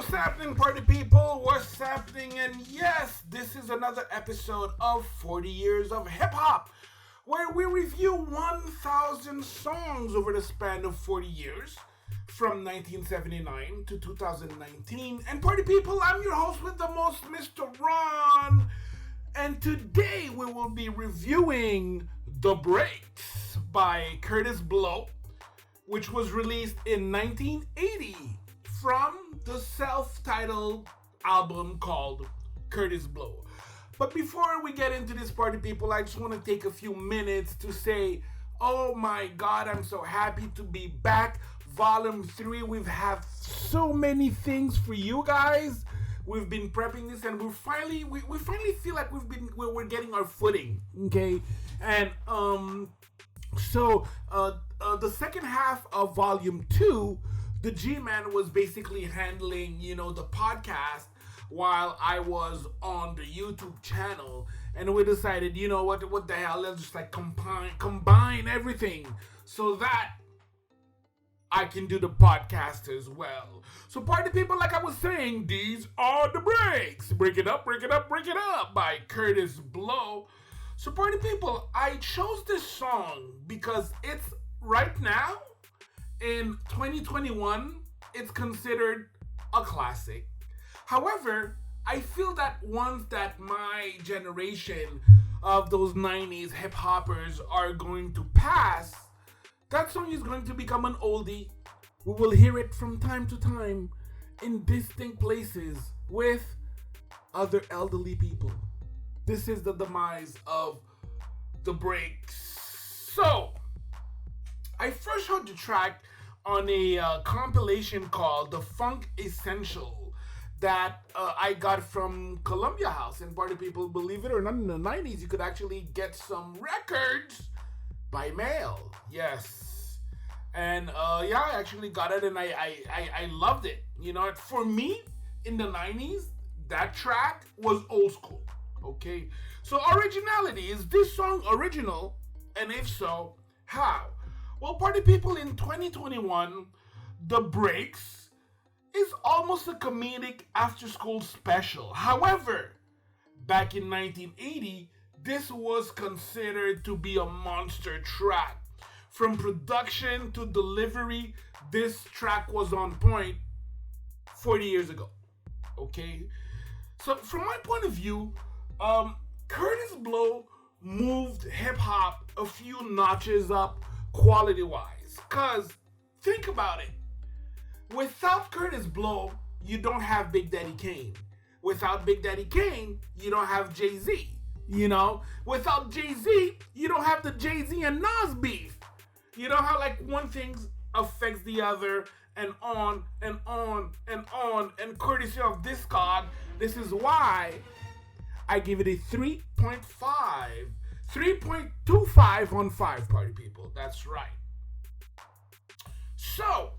What's happening, party people? What's happening? And yes, this is another episode of 40 Years of Hip Hop, where we review 1,000 songs over the span of 40 years, from 1979 to 2019. And party people, I'm your host with the most, Mr. Ron. And today we will be reviewing The Breaks by Kurtis Blow, which was released in 1980 from the self-titled album called Kurtis Blow. But before we get into this, party people, I just want to take a few minutes to say, oh my God, I'm so happy to be back. Volume 3, we've had so many things for you guys. We've been prepping this, and we finally feel like we're getting our footing, okay? And so the second half of Volume 2, the G-Man was basically handling, the podcast while I was on the YouTube channel, and we decided, what the hell, let's just like combine everything so that I can do the podcast as well. So party people, like I was saying, these are the breaks. Break it up, break it up, break it up by Kurtis Blow. So party people, I chose this song because it's right now, in 2021, it's considered a classic. However, I feel that once that my generation of those 90s hip hoppers are going to pass, that song is going to become an oldie. We will hear it from time to time in distinct places with other elderly people. This is the demise of The Breaks. So, I first heard the track on a compilation called The Funk Essential that I got from Columbia House. And party people, believe it or not, in the 90s, you could actually get some records by mail. Yes. And I actually got it, and I loved it. For me, in the 90s, that track was old school. Okay? So Originality, is this song original? And if so, how? Well, party people, in 2021, The Breaks is almost a comedic after-school special. However, back in 1980, this was considered to be a monster track. From production to delivery, this track was on point 40 years ago. Okay? So, from my point of view, Kurtis Blow moved hip-hop a few notches up quality-wise. Because, think about it. Without Kurtis Blow, you don't have Big Daddy Kane. Without Big Daddy Kane, you don't have Jay-Z. Without Jay-Z, you don't have the Jay-Z and Nas beef. You know how like one thing affects the other, and on and on and on, and courtesy of Discard, this is why I give it a 3.5. 3.25 on 5, party people. That's right. So,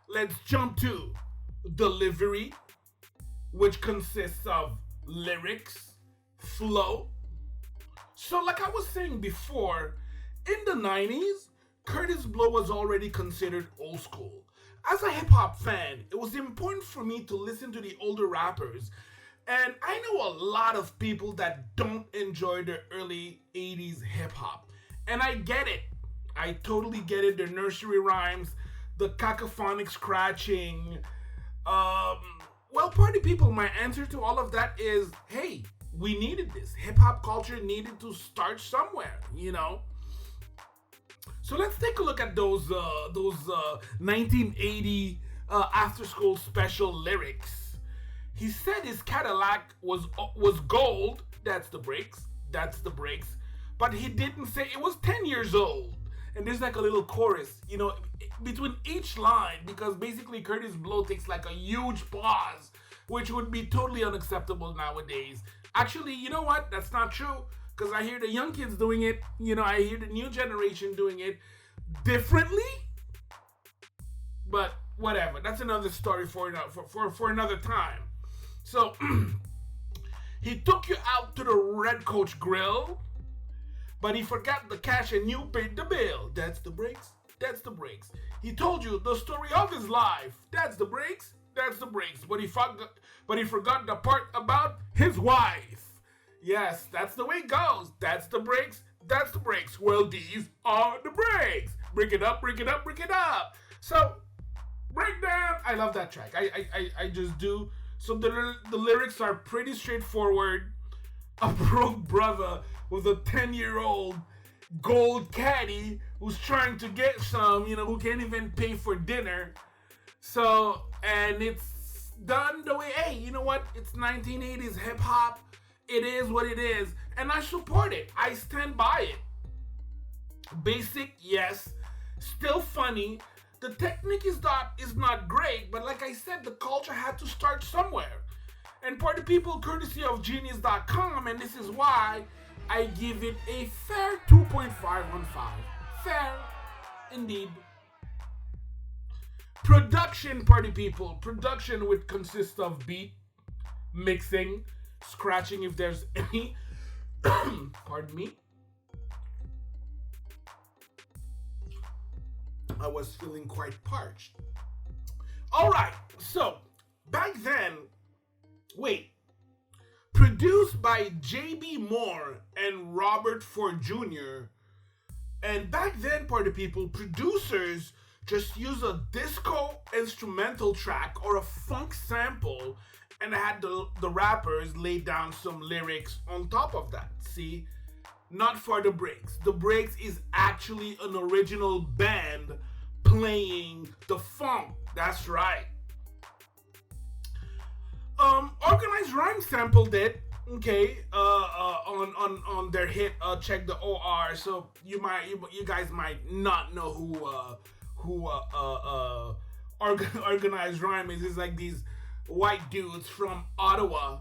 let's jump to delivery, which consists of lyrics, flow. So, like I was saying before, in the 90s, Kurtis Blow was already considered old school. As a hip-hop fan, it was important for me to listen to the older rappers. And I know a lot of people that don't enjoy the early 80s hip-hop. And I get it. I totally get it. The nursery rhymes, the cacophonic scratching. Well, party people, my answer to all of that is, hey, we needed this. Hip-hop culture needed to start somewhere, So let's take a look at those 1980 after-school special lyrics. He said his Cadillac was gold. That's the breaks. That's the breaks. But he didn't say it was 10 years old. And there's like a little chorus, between each line, because basically Kurtis Blow takes like a huge pause, which would be totally unacceptable nowadays. Actually, you know what? That's not true, because I hear the young kids doing it. I hear the new generation doing it differently. But whatever. That's another story for another time. So, he took you out to the Red Coach Grill, but he forgot the cash and you paid the bill. That's the breaks. That's the breaks. He told you the story of his life. That's the breaks. That's the breaks. But he forgot the part about his wife. Yes, that's the way it goes. That's the breaks. That's the breaks. Well, these are the breaks. Break it up, break it up, break it up. So, breakdown. I love that track. I just do. So the lyrics are pretty straightforward. A broke brother with a 10-year-old gold caddy who's trying to get some, who can't even pay for dinner. So, and it's done the way, hey, you know what? It's 1980s hip hop. It is what it is. And I support it. I stand by it. Basic, yes. Still funny. The technique is not great, but like I said, the culture had to start somewhere. And for the people, courtesy of Genius.com, and this is why I give it a fair 2.5 on 5. Fair, indeed. Production, party people. Production would consist of beat, mixing, scratching if there's any. Pardon me. I was feeling quite parched. Alright, so back then, produced by J.B. Moore and Robert Ford Jr. And back then, party people, producers just use a disco instrumental track or a funk sample and had the rappers lay down some lyrics on top of that. See? Not for the breaks. The breaks is actually an original band playing the funk. That's right. Organized Rhyme sampled it, okay, on their hit Check the OR. So you guys might not know who Organized Rhyme is. It's like these white dudes from Ottawa.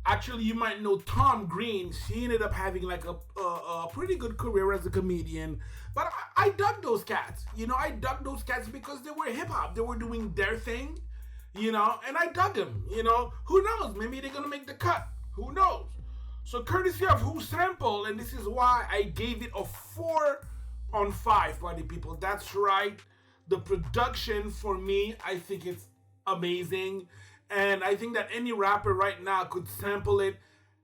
Actually, you might know Tom Green. He ended up having like a pretty good career as a comedian. But I dug those cats. I dug those cats because they were hip hop. They were doing their thing, and I dug them. Who knows? Maybe they're gonna make the cut. Who knows? So courtesy of Who Sample, and this is why I gave it a 4 on 5, party people. That's right. The production for me, I think it's amazing. And I think that any rapper right now could sample it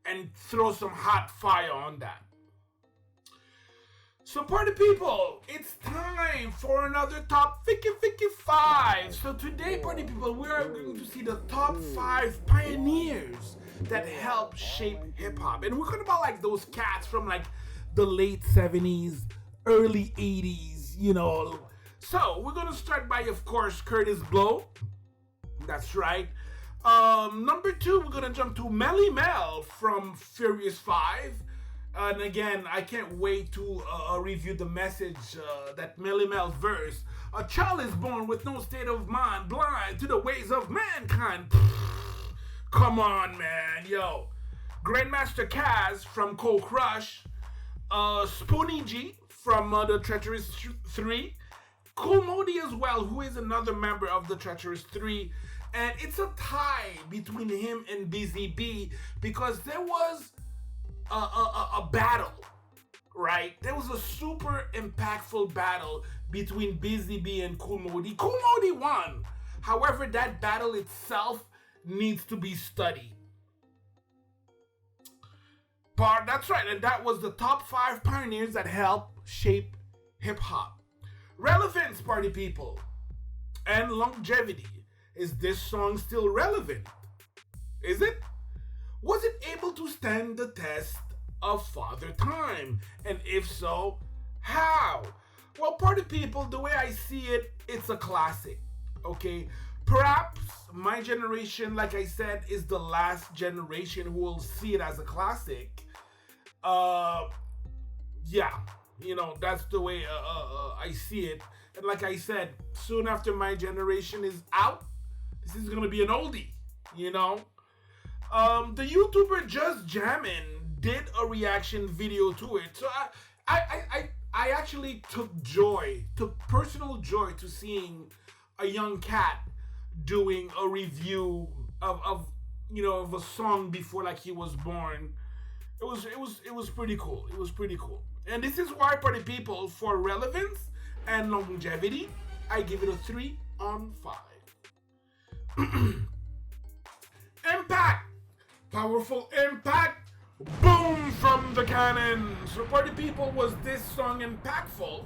and throw some hot fire on that. So party people, it's time for another top 55. So today, party people, we are going to see the top 5 pioneers that helped shape hip hop. And we're talking about like those cats from like the late 70s, early 80s, So we're going to start by, of course, Kurtis Blow. That's right. Number 2, we're gonna jump to Melly Mel from Furious 5. And again, I can't wait to review the message that Melly Mel's verse. A child is born with no state of mind, blind to the ways of mankind. Come on, man, yo. Grandmaster Kaz from Cold Crush. Spoonie G from the Treacherous 3. Cool Modi as well, who is another member of the Treacherous 3. And it's a tie between him and Busy B because there was a battle, right? There was a super impactful battle between Busy B and Cool Modi. Cool Modi won. However, that battle itself needs to be studied. That's right, and that was the top 5 pioneers that helped shape hip-hop. Relevance, party people, and longevity. Is this song still relevant? Is it? Was it able to stand the test of Father Time? And if so, how? Well, party people, the way I see it, it's a classic, okay? Perhaps my generation, like I said, is the last generation who will see it as a classic. Yeah, that's the way I see it. And like I said, soon after my generation is out, this is gonna be an oldie, The YouTuber Just Jammin' did a reaction video to it. So I actually took personal joy to seeing a young cat doing a review of a song before like he was born. It was pretty cool. It was pretty cool. And this is why, party people, for relevance and longevity, I give it a 3 on 5. Impact! Powerful impact! Boom from the cannon! So Party People, was this song impactful?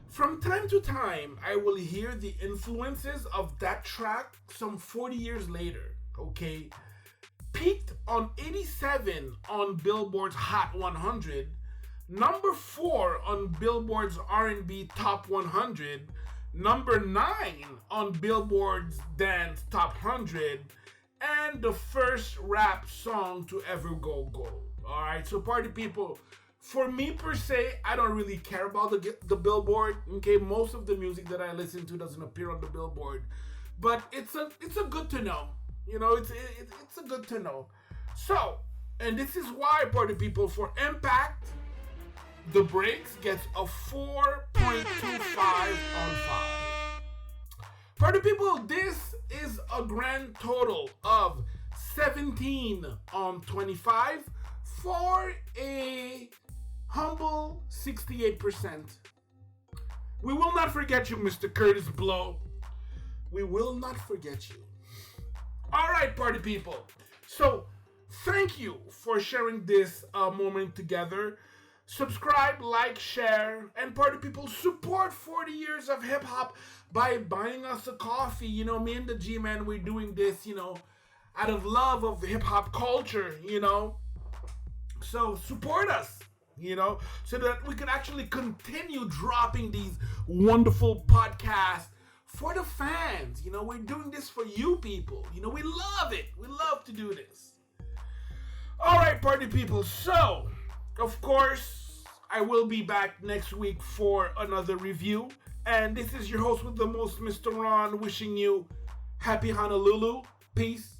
From time to time, I will hear the influences of that track some 40 years later, okay? Peaked on 87 on Billboard's Hot 100, number 4 on Billboard's R&B Top 100, number 9 on Billboard's Dance Top 100, and the first rap song to ever go gold. Alright, so Party People, for me per se, I don't really care about the Billboard. Okay, most of the music that I listen to doesn't appear on the Billboard, but it's a good to know. You know, it's a good to know. So, and this is why, Party People, for Impact, the Breaks gets a 4.25 on 5. Party People, this is a grand total of 17 on 25 for a humble 68%. We will not forget you, Mr. Kurtis Blow. We will not forget you. All right, Party People. So, thank you for sharing this moment together. Subscribe, like, share, and Party People, support 40 years of hip hop by buying us a coffee. You know, me and the G-Man, we're doing this, you know, out of love of hip hop culture, you know. So support us, you know, so that we can actually continue dropping these wonderful podcasts for the fans. You know, we're doing this for you people. You know, we love it. We love to do this. All right, Party People. So, of course, I will be back next week for another review. And this is your host with the most, Mr. Ron, wishing you happy Honolulu. Peace.